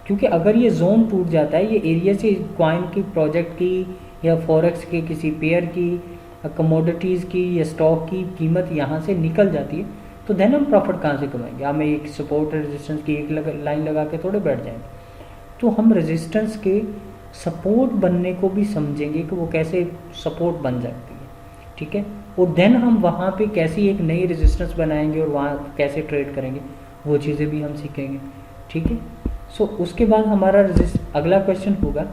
क्योंकि अगर ये जोन टूट जाता है, ये एरिया से कॉइन की, प्रोजेक्ट की या फॉरेक्स के किसी पेयर की, कमोडिटीज़ की या स्टॉक की कीमत यहाँ से निकल जाती है, तो देन हम प्रॉफिट कहाँ से कमाएंगे। हमें एक सपोर्ट रेजिस्टेंस की एक लाइन लगा के थोड़े बैठ जाएंगे। तो हम रेजिस्टेंस के सपोर्ट बनने को भी समझेंगे कि वो कैसे सपोर्ट बन जाती है, ठीक है, और देन हम वहाँ पे कैसी एक नई रेजिस्टेंस बनाएंगे और वहाँ कैसे ट्रेड करेंगे, वो चीज़ें भी हम सीखेंगे, ठीक है। सो उसके बाद हमारा अगला क्वेश्चन होगा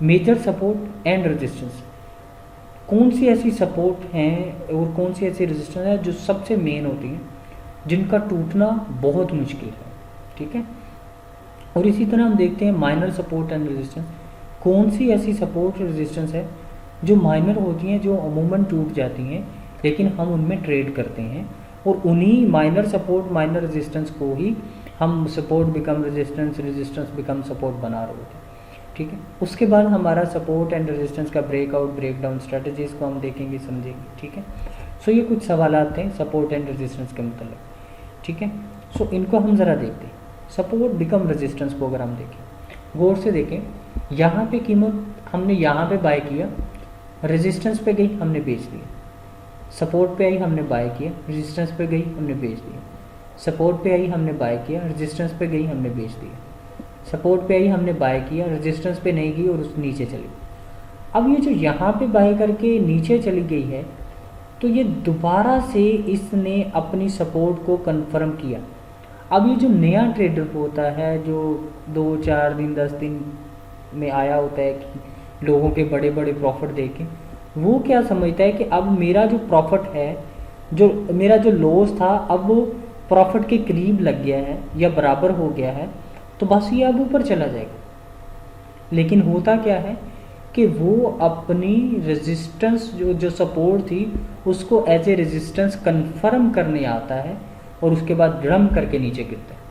मेजर सपोर्ट एंड रेजिस्टेंस। कौन सी ऐसी सपोर्ट हैं और कौन सी ऐसी रेजिस्टेंस है जो सबसे मेन होती हैं, जिनका टूटना बहुत मुश्किल है, ठीक है। और इसी तरह हम देखते हैं माइनर सपोर्ट एंड रेजिस्टेंस। कौन सी ऐसी सपोर्ट और रेजिस्टेंस है जो माइनर होती हैं, जो अमूमन टूट जाती हैं, लेकिन हम उनमें ट्रेड करते हैं, और उन्हीं माइनर सपोर्ट, माइनर रेजिस्टेंस को ही हम support become resistance, resistance become support बना रहे होते हैं, ठीक है। उसके बाद हमारा सपोर्ट एंड रेजिस्टेंस का ब्रेकआउट, ब्रेकडाउन स्ट्रेटजीज को हम देखेंगे, समझेंगे, ठीक है। सो ये कुछ सवाल आते हैं सपोर्ट एंड रेजिस्टेंस के मतलब, ठीक है। सो इनको हम ज़रा देखते हैं। सपोर्ट बिकम रेजिस्टेंस को अगर हम देखें, गौर से देखें, यहाँ पे कीमत हमने यहाँ पे बाय किया, रेजिस्टेंस पे गई, हमने बेच दिया, सपोर्ट पे आई, हमने बाय किया, रेजिस्टेंस पे गई, हमने बेच दिया, सपोर्ट पे आई, हमने बाय किया, रेजिस्टेंस पे गई, हमने बेच दिया, सपोर्ट पे आई, हमने बाय किया, रेजिस्टेंस पे नहीं गई और उस नीचे चली। अब ये जो यहाँ पे बाय करके नीचे चली गई है, तो ये दोबारा से इसने अपनी सपोर्ट को कंफर्म किया। अब ये जो नया ट्रेडर होता है, जो 2-4 दिन 10 दिन में आया होता है कि लोगों के बड़े बड़े प्रॉफिट देके, वो क्या समझता है कि अब मेरा जो प्रॉफिट है, जो मेरा जो लॉस था, अब वो प्रॉफिट के करीब लग गया है या बराबर हो गया है, तो बस ये अब ऊपर चला जाएगा। लेकिन होता क्या है कि वो अपनी रेजिस्टेंस जो सपोर्ट थी उसको एज ए रेजिस्टेंस कंफर्म करने आता है और उसके बाद ड्रम करके नीचे गिरता है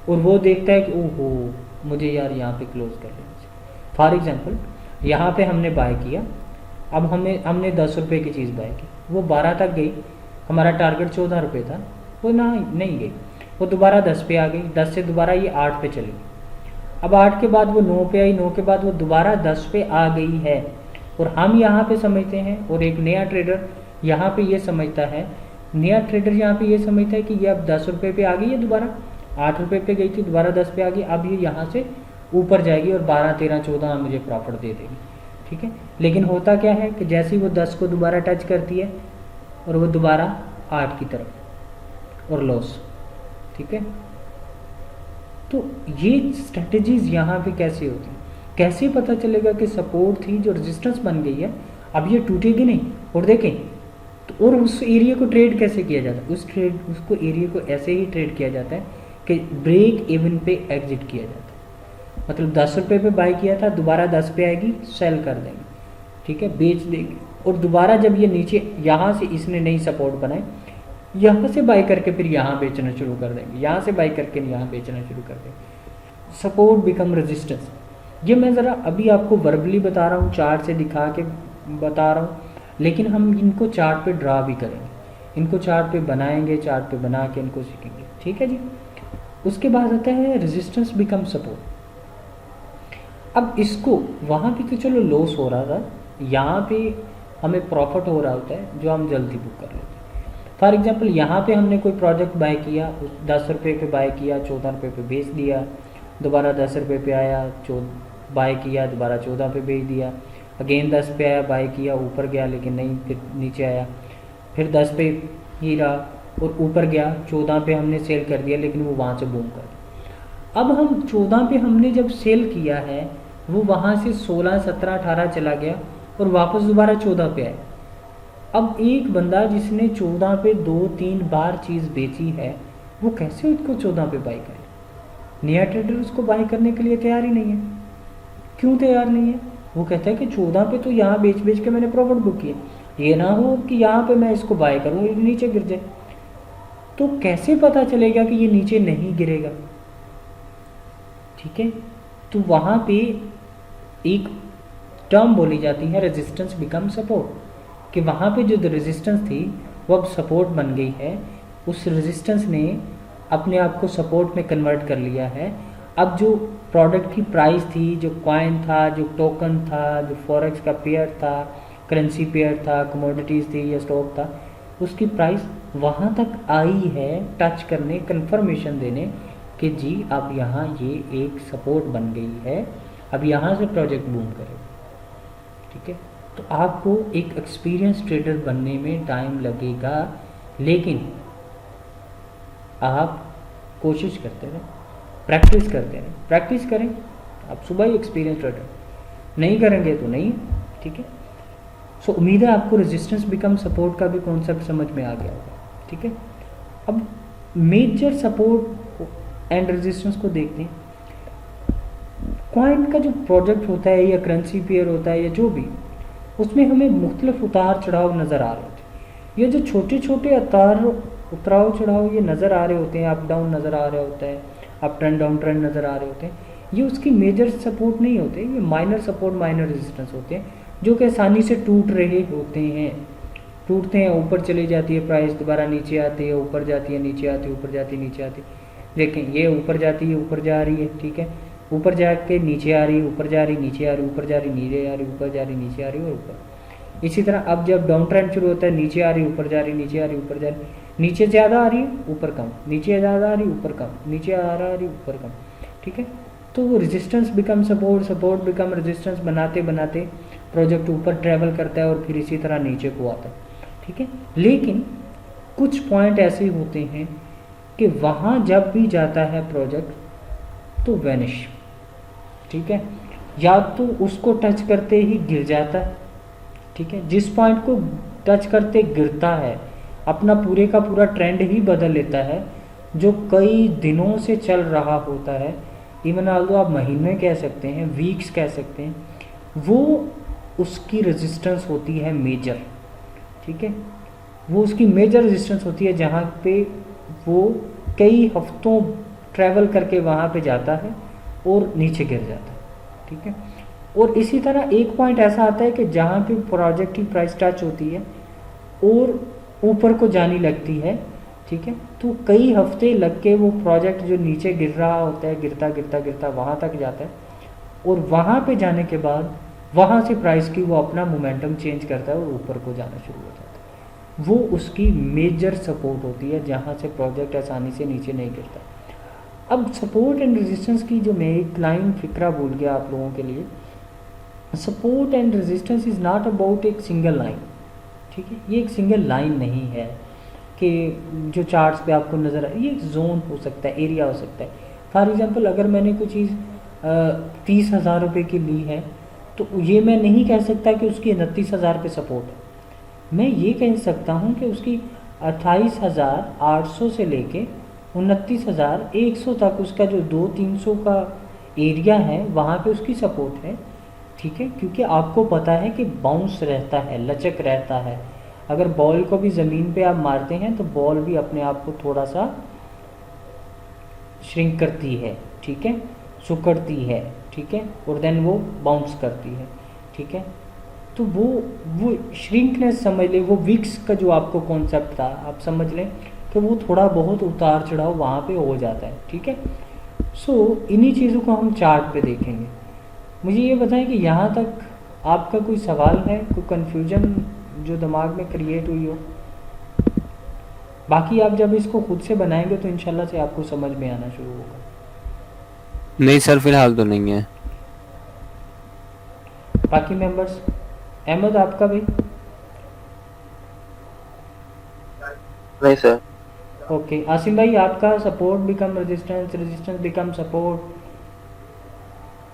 और वो देखता है कि ओहो मुझे यार यहाँ पे क्लोज कर लेना चाहिए। फॉर एग्जांपल यहाँ पे हमने बाय किया, अब हमने 10 रुपये की चीज़ बाय की, वो 12 तक गई, हमारा टारगेट 14 रुपये था, वो नहीं गई, वो दोबारा 10 पे आ गई, 10 से दोबारा ये 8 पे चली गई, अब 8 के बाद वो 9 पे आई, 9 के बाद वो दोबारा 10 पे आ गई है और हम यहाँ पे समझते हैं और एक नया ट्रेडर यहाँ पे ये समझता है, नया ट्रेडर यहाँ पे ये समझता है कि ये अब 10 रुपये पे आ गई है, दोबारा 8 रुपये पे गई थी, दोबारा 10 पे आ गई, अब ये यहाँ से ऊपर जाएगी और 12, 13, 14 मुझे प्रॉफिट दे देगी, ठीक है। लेकिन होता क्या है कि जैसे ही वो 10 को दोबारा टच करती है और वो दोबारा 8 की तरफ और लॉस, ठीक है। तो ये स्ट्रेटजीज यहाँ पे कैसे होती हैं, कैसे पता चलेगा कि सपोर्ट थी जो रेजिस्टेंस बन गई है अब ये टूटेगी नहीं, और देखें तो और उस एरिया को ट्रेड कैसे किया जाता है, उसको एरिया को ऐसे ही ट्रेड किया जाता है कि ब्रेक इवन पे एग्जिट किया जाता है। मतलब 10 रुपये पे बाय किया था, दोबारा 10 पे आएगी, सेल कर देंगे, ठीक है, बेच देंगे, और दोबारा जब ये नीचे यहाँ से इसने नई सपोर्ट बनाई, यहाँ से बाय करके फिर यहाँ बेचना शुरू कर देंगे, यहाँ से बाय करके यहाँ बेचना शुरू कर देंगे। Support become resistance. ये मैं ज़रा अभी आपको वर्बली बता रहा हूँ, चार्ट से दिखा के बता रहा हूँ, लेकिन हम इनको चार्ट पे ड्रा भी करेंगे, इनको चार्ट पे बनाएंगे, चार्ट पे बना के इनको सीखेंगे, ठीक है जी। उसके बाद आता है रेजिस्टेंस बिकम सपोर्ट। अब इसको वहाँ पे तो चलो लॉस हो रहा था, यहाँ पे हमें प्रॉफिट हो रहा होता है जो हम जल्दी बुक कर लेते हैं। फॉर एग्जांपल यहाँ पे हमने कोई प्रोजेक्ट बाय किया, 10 रुपये पे बाय किया, 14 रुपये पे बेच दिया, दोबारा 10 रुपये पे आया, बाय किया, दोबारा 14 पे बेच दिया, अगेन 10 पे आया, बाय किया, ऊपर गया लेकिन नहीं, फिर नीचे आया, फिर 10 पे ही रहा और ऊपर गया, 14 पे हमने सेल कर दिया लेकिन वो वहाँ से बूम कर दिया। अब हम 14 पे हमने जब सेल किया है वो वहाँ से 16, 17, 18 चला गया और वापस दोबारा 14 पे आया। अब एक बंदा जिसने 14 पे 2-3 बार चीज़ बेची है वो कैसे उसको 14 पे बाई करे? नया ट्रेडर उसको बाई करने के लिए तैयार ही नहीं है। क्यों तैयार नहीं है? वो कहता है कि 14 पे तो यहाँ बेच के मैंने प्रॉफिट बुक किया, ये ना हो कि यहाँ पे मैं इसको बाय करूँ ये नीचे गिर जाए। तो कैसे पता चलेगा कि ये नीचे नहीं गिरेगा? ठीक है, तो वहाँ पे एक टर्म बोली जाती है रेजिस्टेंस बिकम सपोर्ट, कि वहाँ पे जो रेजिस्टेंस थी वो अब सपोर्ट बन गई है। उस रेजिस्टेंस ने अपने आप को सपोर्ट में कन्वर्ट कर लिया है। अब जो प्रोडक्ट की प्राइस थी, जो कॉइन था, जो टोकन था, जो फॉरेक्स का पेयर था, करेंसी पेयर था, कमोडिटीज़ थी या स्टॉक था, उसकी प्राइस वहाँ तक आई है टच करने, कंफर्मेशन देने कि जी अब यहाँ ये एक सपोर्ट बन गई है, अब यहाँ से प्रोजेक्ट बूम करेगा। ठीक है, तो आपको एक एक्सपीरियंस ट्रेडर बनने में टाइम लगेगा, लेकिन आप कोशिश करते रहें, प्रैक्टिस करते रहें, प्रैक्टिस करें। आप सुबह ही एक्सपीरियंस ट्रेडर, नहीं करेंगे तो नहीं। ठीक है, सो उम्मीद है आपको रेजिस्टेंस बिकम सपोर्ट का भी कॉन्सेप्ट समझ में आ गया होगा। ठीक है, अब मेजर सपोर्ट एंड रेजिस्टेंस को देखते हैं। कॉइन का जो प्रोजेक्ट होता है या करेंसी पेयर होता है या जो भी, उसमें हमें मुख्तलिफ उतार चढ़ाव नज़र आ रहे होते हैं। ये जो छोटे छोटे उतराव चढ़ाव ये नज़र आ रहे होते हैं, अप डाउन नज़र आ रहे होते हैं, अप ट्रेंड डाउन ट्रेंड नज़र आ रहे होते हैं, ये उसकी मेजर सपोर्ट नहीं होते, ये माइनर सपोर्ट माइनर रेजिस्टेंस होते हैं, जो कि आसानी से टूट रहे होते हैं। टूटते हैं, ऊपर चली जाती है प्राइस, दोबारा नीचे आती है, ऊपर जाती है, नीचे आती है, ऊपर जाती है, नीचे आती है। देखें, ये ऊपर जाती है, ऊपर जा रही है, ठीक है, ऊपर जाके नीचे आ रही है, ऊपर जा रही, नीचे आ रही, ऊपर जा रही, नीचे आ रही, ऊपर जा रही, नीचे आ रही और ऊपर। इसी तरह अब जब डाउन ट्रेंड शुरू होता है, नीचे आ रही, ऊपर जा रही, नीचे आ रही, ऊपर जा रही, नीचे ज़्यादा आ रही है, ऊपर कम, नीचे ज़्यादा आ रही, ऊपर कम, नीचे आ रही, ऊपर कम। ठीक है, तो वो resistance become support, support become resistance बनाते बनाते प्रोजेक्ट ऊपर ट्रैवल करता है और फिर इसी तरह नीचे को आता है। ठीक है, लेकिन कुछ पॉइंट ऐसे होते हैं कि वहाँ जब भी जाता है प्रोजेक्ट तो वैनिश, ठीक है, या तो उसको टच करते ही गिर जाता है। ठीक है, जिस पॉइंट को टच करते गिरता है अपना पूरे का पूरा ट्रेंड ही बदल लेता है, जो कई दिनों से चल रहा होता है, इवन ऑल्दो आप महीने कह सकते हैं, वीक्स कह सकते हैं, वो उसकी रेजिस्टेंस होती है मेजर, ठीक है, वो उसकी मेजर रेजिस्टेंस होती है जहाँ पे वो कई हफ्तों ट्रैवल करके वहाँ पे जाता है और नीचे गिर जाता है, ठीक है। और इसी तरह एक पॉइंट ऐसा आता है कि जहाँ पे प्रोजेक्ट की प्राइस टच होती है और ऊपर को जाने लगती है, ठीक है, तो कई हफ्ते लग के वो प्रोजेक्ट जो नीचे गिर रहा होता है गिरता गिरता गिरता वहाँ तक जाता है, और वहाँ पे जाने के बाद वहाँ से प्राइस की वो अपना मोमेंटम चेंज करता है और ऊपर को जाना शुरू हो जाता है। वो उसकी मेजर सपोर्ट होती है जहाँ से प्रोजेक्ट आसानी से नीचे नहीं गिरता। अब सपोर्ट एंड रेजिस्टेंस की जो मैं एक लाइन फिक्रा भूल गया आप लोगों के लिए, support and resistance is not about एक सिंगल लाइन, ठीक है, ये एक सिंगल लाइन नहीं है कि जो चार्ट्स पे आपको नज़र आए, ये एक जोन हो सकता है, एरिया हो सकता है। फॉर एग्जांपल अगर मैंने कोई चीज़ 30,000 रुपये की ली है तो ये मैं नहीं कह सकता कि उसकी 29,000 पे सपोर्ट है, मैं ये कह सकता हूँ कि उसकी 28,800 से लेके 29,100 तक उसका जो 200-300 का एरिया है वहाँ पे उसकी सपोर्ट है, ठीक है, क्योंकि आपको पता है कि बाउंस रहता है, लचक रहता है। अगर बॉल को भी ज़मीन पे आप मारते हैं तो बॉल भी अपने आप को थोड़ा सा श्रिंक करती है, ठीक है, सुकड़ती है, ठीक है, और देन वो बाउंस करती है, ठीक है। तो वो श्रिंकनेस समझ लें, वो विक्स का जो आपको कॉन्सेप्ट था आप समझ लें कि वो थोड़ा बहुत उतार चढ़ाव वहाँ पे हो जाता है, ठीक है। सो इन्हीं चीज़ों को हम चार्ट पे देखेंगे। मुझे ये बताएं कि यहाँ तक आपका कोई सवाल है, कोई कन्फ्यूजन जो दिमाग में क्रिएट हुई हो। बाकी आप जब इसको खुद से बनाएंगे तो इंशाल्लाह से आपको समझ में आना शुरू होगा। नहीं सर, फिलहाल तो नहीं है। बाकी मेंबर्स, अहमद आपका भी? नहीं सर। ओके, आसिम भाई आपका support become resistance, resistance become support.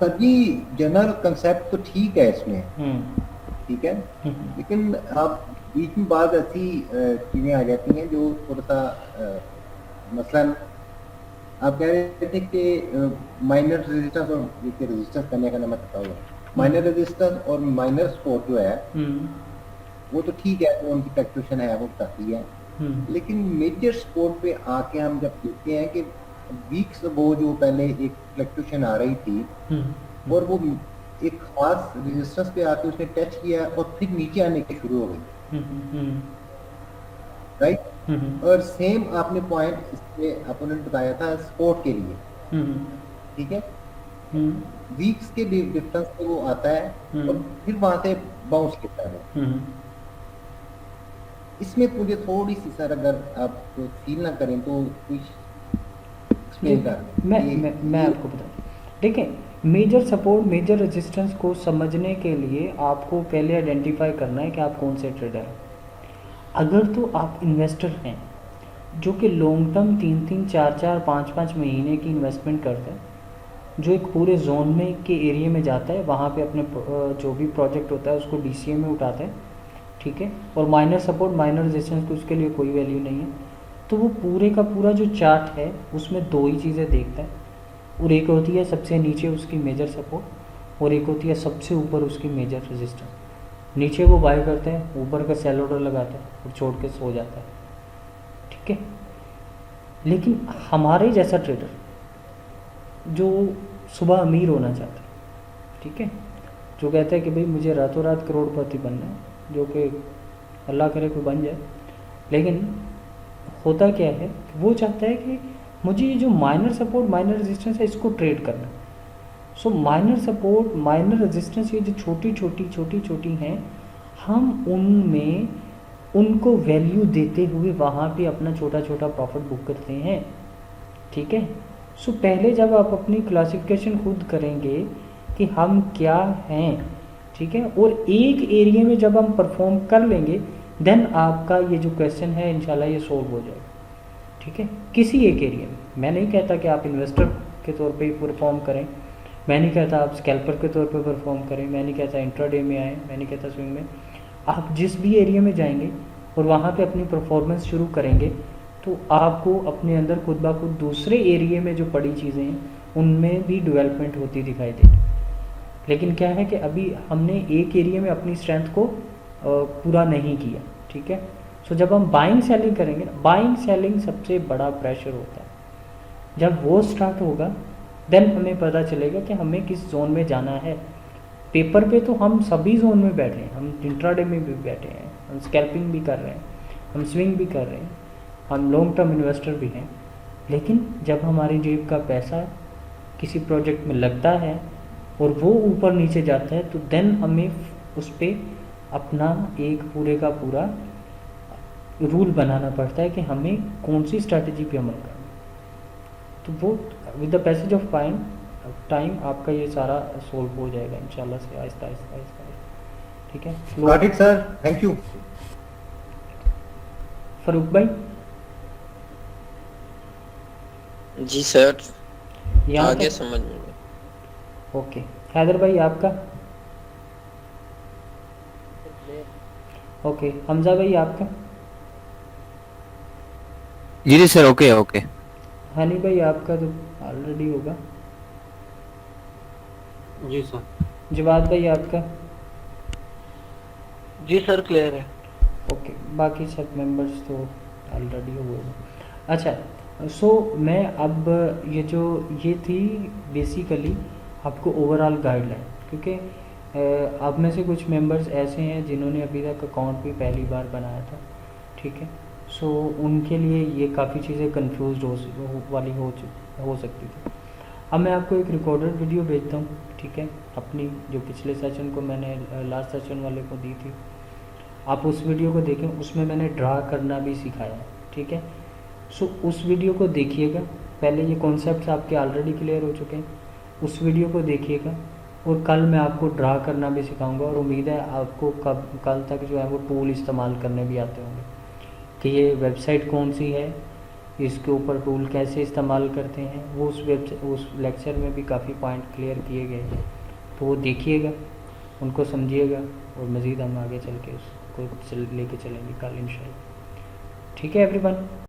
Sir ji general concept तो ठीक है इसमें, हम्म ठीक है, हम्म लेकिन आप बीच में बाद ऐसी चीजें आ जाती हैं जो थोड़ा सा मसलन आप कह रहे थे कि माइनर रेजिस्टेंस और रेजिस्टेंस करने का नंबर बताओ, माइनर रेजिस्टेंस और माइनर सपोर्ट जो है वो तो ठीक है, वो उनकी फ्लक्चुएशन है वो बताती है, लेकिन मेजर सपोर्ट पे आके हम जब देखते हैं कि वीक्स वो जो पहले एक फ्लक्चुएशन आ रही थी और वो एक खास रेजिस्टेंस पे आके उसने टच किया और फिर नीचे आने की शुरू हो गई, राइट। और सेम आपने पॉइंट इसमें अपोनेंट बताया था सपोर्ट के लिए, ठीक है, वीक्स के डिफरेंस पे वो आता है और फिर वहां से बाउंस करता है। इसमें मुझे थोड़ी सी सर अगर आप फील ना करें तो कुछ एक्सप्लेन कर मैं आपको बता, देखें, मेजर सपोर्ट मेजर रेजिस्टेंस को समझने के लिए आपको पहले आइडेंटिफाई करना है कि आप कौन से ट्रेडर हैं। अगर तो आप इन्वेस्टर हैं जो कि लॉन्ग टर्म 3-3, 4-4, 5-5 महीने की इन्वेस्टमेंट करते हैं, जो एक पूरे जोन में के एरिया में जाता है, वहाँ पे अपने जो भी प्रोजेक्ट होता है उसको DCA में उठाता है, ठीक है, और माइनर सपोर्ट माइनर रेजिस्टेंस को उसके लिए कोई वैल्यू नहीं है, तो वो पूरे का पूरा जो चार्ट है उसमें दो ही चीज़ें देखता है, और एक होती है सबसे नीचे उसकी मेजर सपोर्ट और एक होती है सबसे ऊपर उसकी मेजर रेजिस्टेंस। नीचे वो बाय करते हैं, ऊपर का सेल ऑर्डर लगाता है और छोड़ के सो जाता है, ठीक है। लेकिन हमारे जैसा ट्रेडर जो सुबह अमीर होना चाहता है, ठीक है, जो कहता है कि भाई मुझे रातों रात करोड़पति बनना है, जो कि अल्लाह करे कोई बन जाए, लेकिन होता क्या है, वो चाहता है कि मुझे ये जो माइनर सपोर्ट माइनर रेजिस्टेंस है इसको ट्रेड करना है। सो माइनर सपोर्ट माइनर रेजिस्टेंस ये जो छोटी छोटी हैं, हम उनमें उनको वैल्यू देते हुए वहाँ पे अपना छोटा छोटा प्रॉफिट बुक करते हैं, ठीक है। सो पहले जब आप अपनी क्लासिफिकेशन खुद करेंगे कि हम क्या हैं, ठीक है, और एक एरिया में जब हम परफॉर्म कर लेंगे देन आपका ये जो क्वेश्चन है इंशाल्लाह ये सोल्व हो जाएगा, ठीक है, किसी एक एरिया में। मैं नहीं कहता कि आप इन्वेस्टर के तौर पे परफॉर्म करें, मैं नहीं कहता आप स्कैल्पर के तौर पे परफॉर्म करें, मैं नहीं कहता इंट्राडे में आए, मैं नहीं कहता स्विंग में। आप जिस भी एरिया में जाएंगे और वहाँ पे अपनी परफॉर्मेंस शुरू करेंगे तो आपको अपने अंदर खुद ब खुद दूसरे एरिया में जो पड़ी चीज़ें हैं उनमें भी डेवलपमेंट होती दिखाई देगी। लेकिन क्या है कि अभी हमने एक एरिया में अपनी स्ट्रेंथ को पूरा नहीं किया, ठीक है। सो जब हम बाइंग सेलिंग करेंगे, बाइंग सेलिंग सबसे बड़ा प्रेशर होता है। जब वो स्टार्ट होगा देन हमें पता चलेगा कि हमें किस जोन में जाना है। पेपर पे तो हम सभी जोन में बैठे हैं, हम इंट्राडे में भी बैठे हैं, हम स्कैल्पिंग भी कर रहे हैं, हम स्विंग भी कर रहे हैं, हम लॉन्ग टर्म इन्वेस्टर भी हैं। लेकिन जब हमारी जेब का पैसा किसी प्रोजेक्ट में लगता है और वो ऊपर नीचे जाता है तो देन हमें उस पर अपना एक पूरे का पूरा रूल बनाना पड़ता है कि हमें कौन सी स्ट्रैटेजी पे अमल करना है। तो वो with the passage of time आपका ये सारा सोल्व हो जाएगा इंशाल्लाह से, आहिस्ता आहिस्ता आहिस्ता आहिस्ता, ठीक है। Got it sir, thank you. Farooq भाई जी सर, यहाँ आगे तक समझ में ओके। हैदर भाई आपका ओके। हमजा भाई आपका, जी सर, ओके ओके। हनी भाई आपका तो ऑलरेडी होगा। जी सर। जवाद भाई आपका जी सर, क्लियर है। ओके। बाकी सब मेंबर्स तो ऑलरेडी हुए हैं। अच्छा, सो मैं अब ये थी बेसिकली आपको ओवरऑल गाइडलाइन, क्योंकि आप में से कुछ मेंबर्स ऐसे हैं जिन्होंने अभी तक अकाउंट भी पहली बार बनाया था, ठीक है। सो उनके लिए ये काफ़ी चीज़ें कंफ्यूज हो सकती थी। अब मैं आपको एक रिकॉर्डेड वीडियो भेजता हूँ, ठीक है, अपनी जो पिछले सेशन को मैंने लास्ट सेशन वाले को दी थी। आप उस वीडियो को देखें, उसमें मैंने ड्रा करना भी सिखाया है, ठीक है। सो उस वीडियो को देखिएगा। पहले ये कॉन्सेप्ट्स आपके ऑलरेडी क्लियर हो चुके हैं, उस वीडियो को देखिएगा। और कल मैं आपको ड्रा करना भी सिखाऊंगा और उम्मीद है आपको कल तक जो है वो टूल इस्तेमाल करने भी आते होंगे कि ये वेबसाइट कौन सी है, इसके ऊपर टूल कैसे इस्तेमाल करते हैं। वो उस लेक्चर में भी काफ़ी पॉइंट क्लियर किए गए हैं, तो वो देखिएगा, उनको समझिएगा और मज़ीद हम आगे चल के उसको लेके चलेंगे कल इंशाल्लाह। ठीक है एवरीवन।